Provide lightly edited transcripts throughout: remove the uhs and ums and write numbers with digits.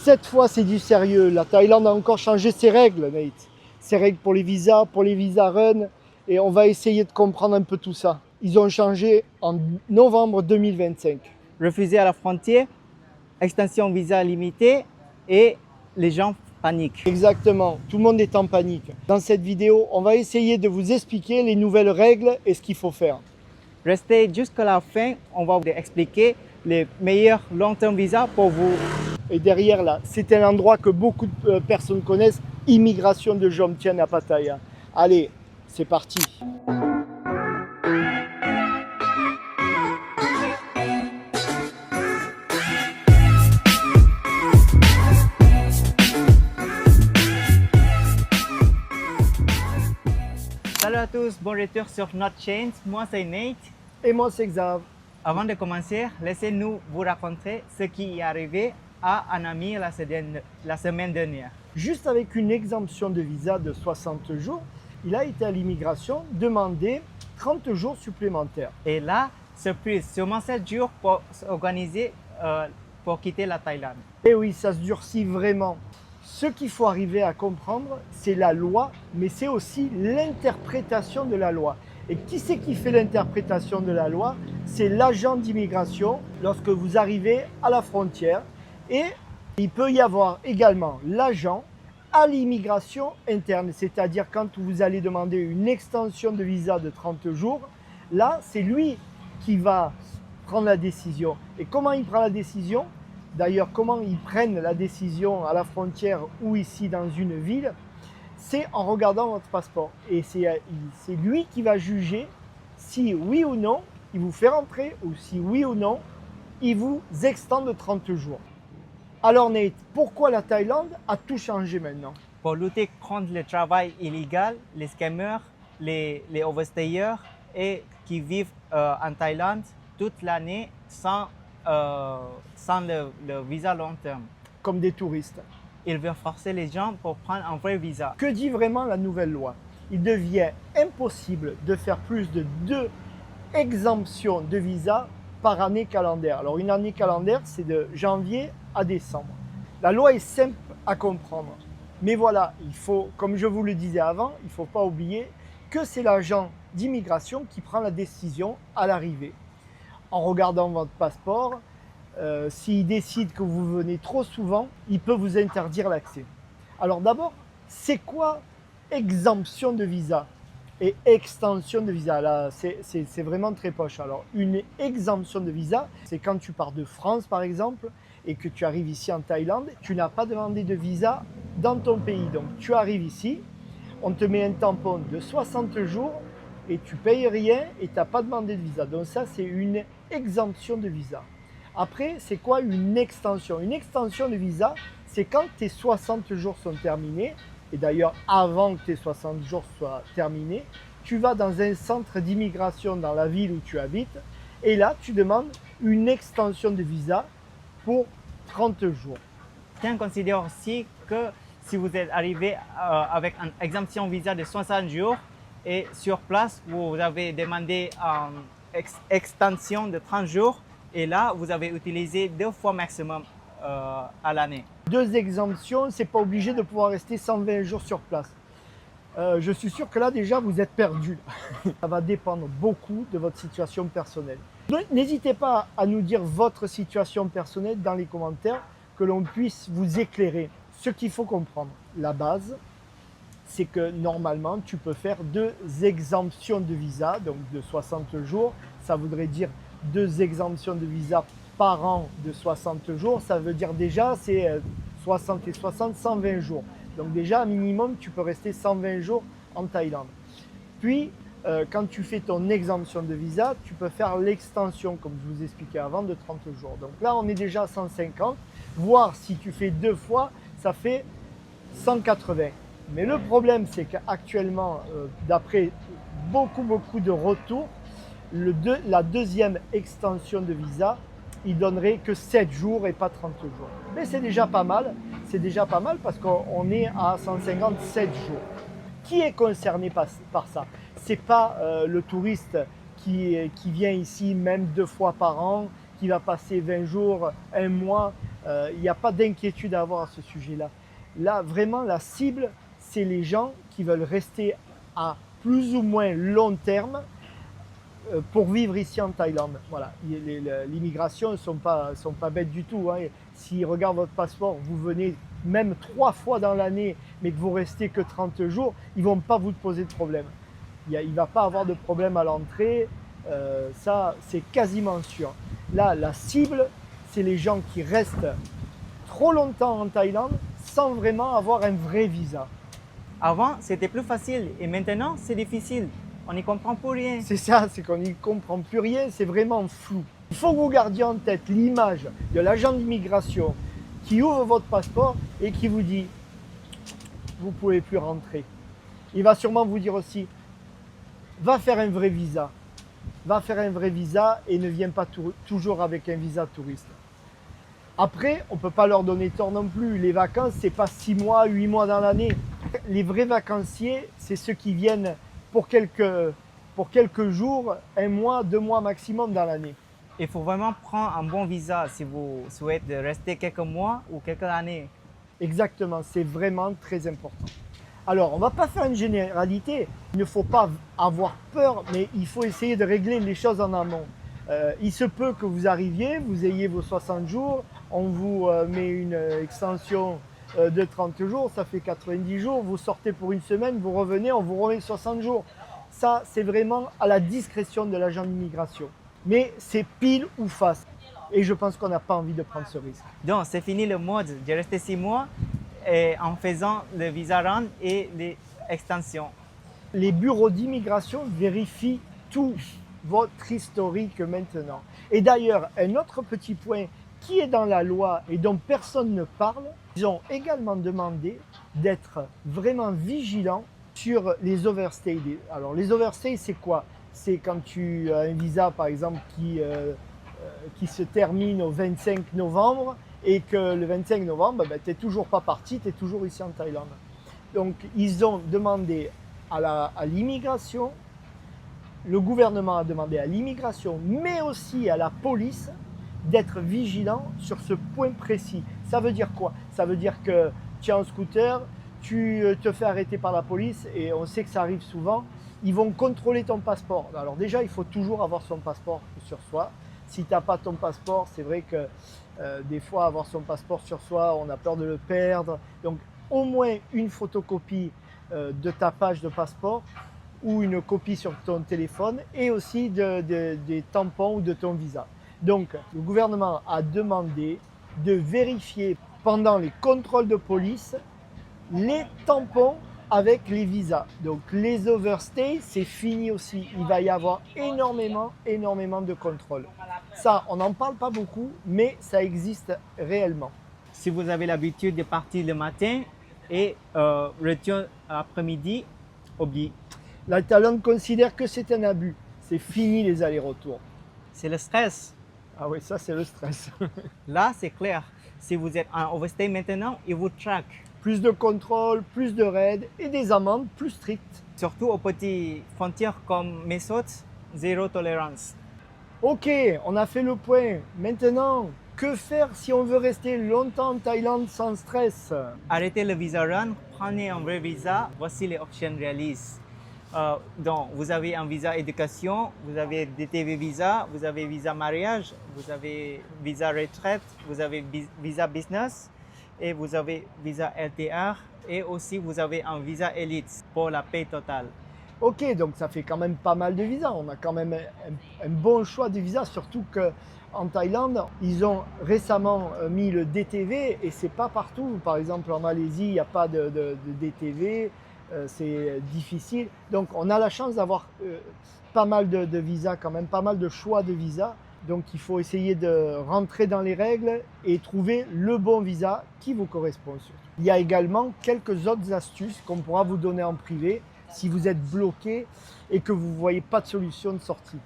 Cette fois, c'est du sérieux. La Thaïlande a encore changé ses règles, Nate. Ses règles pour les visas run. Et on va essayer de comprendre un peu tout ça. Ils ont changé en novembre 2025. Refusé à la frontière, extension visa limitée et les gens paniquent. Exactement, tout le monde est en panique. Dans cette vidéo, on va essayer de vous expliquer les nouvelles règles et ce qu'il faut faire. Restez jusqu'à la fin, on va vous expliquer les meilleurs long-term visas pour vous. Et derrière là, c'est un endroit que beaucoup de personnes connaissent, Immigration de Jomtien à Pattaya. Allez, c'est parti. Salut à tous, bon retour sur notre chaîne. Moi c'est Nate. Et moi c'est Xav. Avant de commencer, laissez-nous vous raconter ce qui est arrivé à un ami la semaine dernière. Juste avec une exemption de visa de 60 jours, il a été à l'immigration demander 30 jours supplémentaires. Et là, surprise, seulement 7 jours pour s'organiser pour quitter la Thaïlande. Et oui, ça se durcit vraiment. Ce qu'il faut arriver à comprendre, c'est la loi, mais c'est aussi l'interprétation de la loi. Et qui c'est qui fait l'interprétation de la loi? C'est l'agent d'immigration lorsque vous arrivez à la frontière. Et il peut y avoir également l'agent à l'immigration interne, c'est-à-dire quand vous allez demander une extension de visa de 30 jours, là, c'est lui qui va prendre la décision. Et comment il prend la décision? D'ailleurs, comment ils prennent la décision à la frontière ou ici dans une ville, c'est en regardant votre passeport. Et c'est lui qui va juger si oui ou non il vous fait rentrer ou si oui ou non il vous extend de 30 jours. Alors Nate, pourquoi la Thaïlande a tout changé maintenant? Pour lutter contre le travail illégal, les scammers, les overstayers et qui vivent en Thaïlande toute l'année sans le visa long terme. Comme des touristes. Il veut forcer les gens pour prendre un vrai visa. Que dit vraiment la nouvelle loi? Il devient impossible de faire plus de 2 exemptions de visa par année calendaire. Alors une année calendaire, c'est de janvier à décembre. La loi est simple à comprendre. Mais voilà, il faut, comme je vous le disais avant, il ne faut pas oublier que c'est l'agent d'immigration qui prend la décision à l'arrivée. En regardant votre passeport, s'il décide que vous venez trop souvent, il peut vous interdire l'accès. Alors d'abord, c'est quoi exemption de visa et extension de visa? Là, c'est vraiment très poche. Alors une exemption de visa, c'est quand tu pars de France par exemple et que tu arrives ici en Thaïlande, tu n'as pas demandé de visa dans ton pays. Donc tu arrives ici, on te met un tampon de 60 jours et tu payes rien et tu n'as pas demandé de visa. Donc ça, c'est une exemption de visa. Après, c'est quoi une extension? Une extension de visa, c'est quand tes 60 jours sont terminés, et d'ailleurs avant que tes 60 jours soient terminés, tu vas dans un centre d'immigration dans la ville où tu habites, et là, tu demandes une extension de visa pour 30 jours. Tiens, considère aussi que si vous êtes arrivé avec une exemption visa de 60 jours et sur place, vous avez demandé une extension de 30 jours et là, vous avez utilisé 2 fois maximum à l'année. 2 exemptions, c'est pas obligé de pouvoir rester 120 jours sur place. Je suis sûr que là, déjà, vous êtes perdu. Ça va dépendre beaucoup de votre situation personnelle. N'hésitez pas à nous dire votre situation personnelle dans les commentaires, que l'on puisse vous éclairer. Ce qu'il faut comprendre, la base, c'est que normalement, tu peux faire 2 exemptions de visa, donc de 60 jours. Ça voudrait dire 2 exemptions de visa par an de 60 jours. Ça veut dire déjà, c'est 60 et 60, 120 jours. Donc déjà, un minimum, tu peux rester 120 jours en Thaïlande. Puis, quand tu fais ton exemption de visa, tu peux faire l'extension, comme je vous expliquais avant, de 30 jours. Donc là, on est déjà à 150. Voire si tu fais 2 fois, ça fait 180. Mais le problème, c'est qu'actuellement, d'après beaucoup de retours, la deuxième extension de visa, il donnerait que 7 jours et pas 30 jours. Mais c'est déjà pas mal. C'est déjà pas mal parce qu'on est à 157 jours. Qui est concerné par ça? Ce n'est pas le touriste qui vient ici même 2 fois par an, qui va passer 20 jours, 1 mois. Il n'y a pas d'inquiétude à avoir à ce sujet-là. Là, vraiment, la cible, c'est les gens qui veulent rester à plus ou moins long terme pour vivre ici en Thaïlande. Voilà. L'immigration ne sont pas bêtes du tout, hein. S'ils regardent votre passeport, vous venez même 3 fois dans l'année, mais que vous restez que 30 jours, ils ne vont pas vous poser de problème. Il ne va pas avoir de problème à l'entrée, ça c'est quasiment sûr. Là, la cible, c'est les gens qui restent trop longtemps en Thaïlande sans vraiment avoir un vrai visa. Avant, c'était plus facile et maintenant, c'est difficile. On n'y comprend plus rien. C'est ça, c'est qu'on n'y comprend plus rien, c'est vraiment flou. Il faut que vous gardiez en tête l'image de l'agent d'immigration qui ouvre votre passeport et qui vous dit « vous ne pouvez plus rentrer ». Il va sûrement vous dire aussi « va faire un vrai visa ». Va faire un vrai visa et ne viens pas toujours avec un visa touriste. Après, on ne peut pas leur donner tort non plus. Les vacances, ce n'est pas 6 mois, 8 mois dans l'année. Les vrais vacanciers, c'est ceux qui viennent pour quelques jours, 1 mois, 2 mois maximum dans l'année. Il faut vraiment prendre un bon visa si vous souhaitez rester quelques mois ou quelques années. Exactement, c'est vraiment très important. Alors, on ne va pas faire une généralité. Il ne faut pas avoir peur, mais il faut essayer de régler les choses en amont. Il se peut que vous arriviez, vous ayez vos 60 jours, on vous met une extension de 30 jours, ça fait 90 jours, vous sortez pour une semaine, vous revenez, on vous remet 60 jours. Ça, c'est vraiment à la discrétion de l'agent d'immigration. Mais c'est pile ou face. Et je pense qu'on n'a pas envie de prendre ce risque. Donc, c'est fini le mode de rester 6 mois et en faisant le visa run et les extensions. Les bureaux d'immigration vérifient tout votre historique maintenant. Et d'ailleurs, un autre petit point qui est dans la loi et dont personne ne parle, ils ont également demandé d'être vraiment vigilants sur les overstays. Alors les overstays, c'est quoi? C'est quand tu as un visa, par exemple, qui se termine au 25 novembre et que le 25 novembre, tu n'es toujours pas parti, tu es toujours ici en Thaïlande. Donc ils ont demandé à l'immigration, le gouvernement a demandé à l'immigration, mais aussi à la police, d'être vigilant sur ce point précis. Ça veut dire quoi? Ça veut dire que tu es en scooter, tu te fais arrêter par la police, et on sait que ça arrive souvent, ils vont contrôler ton passeport. Alors déjà, il faut toujours avoir son passeport sur soi. Si tu n'as pas ton passeport, c'est vrai que des fois, avoir son passeport sur soi, on a peur de le perdre. Donc, au moins une photocopie de ta page de passeport ou une copie sur ton téléphone et aussi des tampons ou de ton visa. Donc, le gouvernement a demandé de vérifier pendant les contrôles de police les tampons avec les visas. Donc, les overstays, c'est fini aussi. Il va y avoir énormément de contrôles. Ça, on n'en parle pas beaucoup, mais ça existe réellement. Si vous avez l'habitude de partir le matin et retour après-midi, oubliez. La Thaïlande considère que c'est un abus. C'est fini les allers-retours. C'est le stress. Ah oui, ça c'est le stress. Là, c'est clair. Si vous êtes en overstay maintenant, ils vous traquent. Plus de contrôle, plus de raids et des amendes plus strictes. Surtout aux petites frontières comme Mesot, zéro tolérance. Ok, on a fait le point. Maintenant, que faire si on veut rester longtemps en Thaïlande sans stress? Arrêtez le visa run, prenez un vrai visa. Voici les options réalistes. Donc, vous avez un visa éducation, vous avez DTV visa, vous avez visa mariage, vous avez visa retraite, vous avez visa business et vous avez visa LTR et aussi vous avez un visa élite pour la paix totale. Ok, donc ça fait quand même pas mal de visas. On a quand même un bon choix de visas, surtout qu'en Thaïlande, ils ont récemment mis le DTV et c'est pas partout. Par exemple, en Malaisie, il n'y a pas de DTV. C'est difficile. Donc, on a la chance d'avoir pas mal de visas, quand même, pas mal de choix de visas. Donc, il faut essayer de rentrer dans les règles et trouver le bon visa qui vous correspond surtout. Il y a également quelques autres astuces qu'on pourra vous donner en privé si vous êtes bloqué et que vous ne voyez pas de solution de sortie.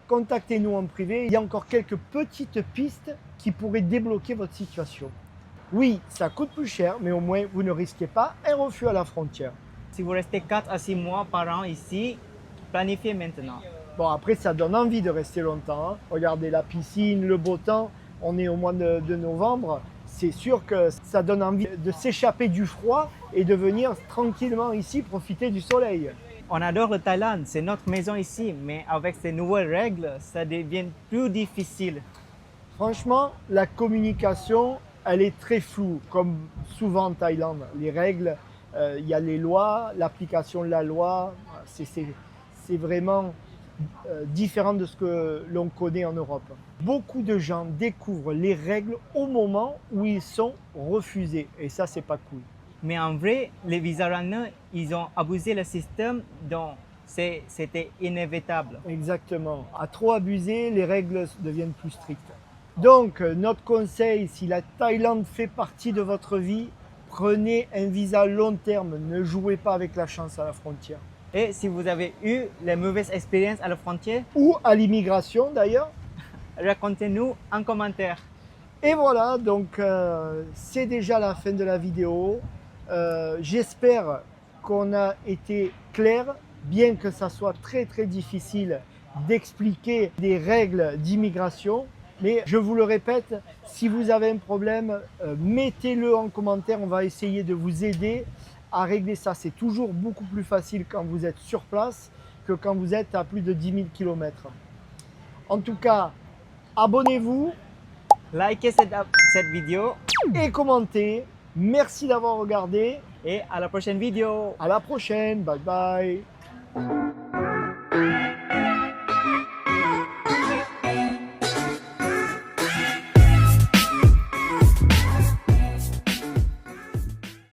Contactez-nous en privé. Il y a encore quelques petites pistes qui pourraient débloquer votre situation. Oui, ça coûte plus cher, mais au moins, vous ne risquez pas un refus à la frontière. Si vous restez 4 à 6 mois par an ici, planifiez maintenant. Bon, après, ça donne envie de rester longtemps. Hein. Regardez la piscine, le beau temps. On est au mois de novembre. c'est sûr que ça donne envie de s'échapper du froid et de venir tranquillement ici profiter du soleil. On adore le Thaïlande, c'est notre maison ici, mais avec ces nouvelles règles, ça devient plus difficile. Franchement, la communication, elle est très floue, comme souvent en Thaïlande. Les règles, il y a les lois, l'application de la loi, c'est vraiment différent de ce que l'on connaît en Europe. Beaucoup de gens découvrent les règles au moment où ils sont refusés, et ça, c'est pas cool. Mais en vrai, les visa runners, ils ont abusé le système, donc c'était inévitable. Exactement. À trop abuser, les règles deviennent plus strictes. Donc, notre conseil, si la Thaïlande fait partie de votre vie, prenez un visa long terme. Ne jouez pas avec la chance à la frontière. Et si vous avez eu les mauvaises expériences à la frontière, Ou à l'immigration d'ailleurs. racontez-nous en commentaire. Et voilà, donc c'est déjà la fin de la vidéo. J'espère qu'on a été clair, bien que ça soit très très difficile d'expliquer des règles d'immigration. Mais je vous le répète, si vous avez un problème, mettez-le en commentaire. On va essayer de vous aider à régler ça. C'est toujours beaucoup plus facile quand vous êtes sur place que quand vous êtes à plus de 10 000 km. En tout cas, abonnez-vous Likez cette vidéo et commentez. Merci d'avoir regardé. et à la prochaine vidéo. À la prochaine. Bye bye.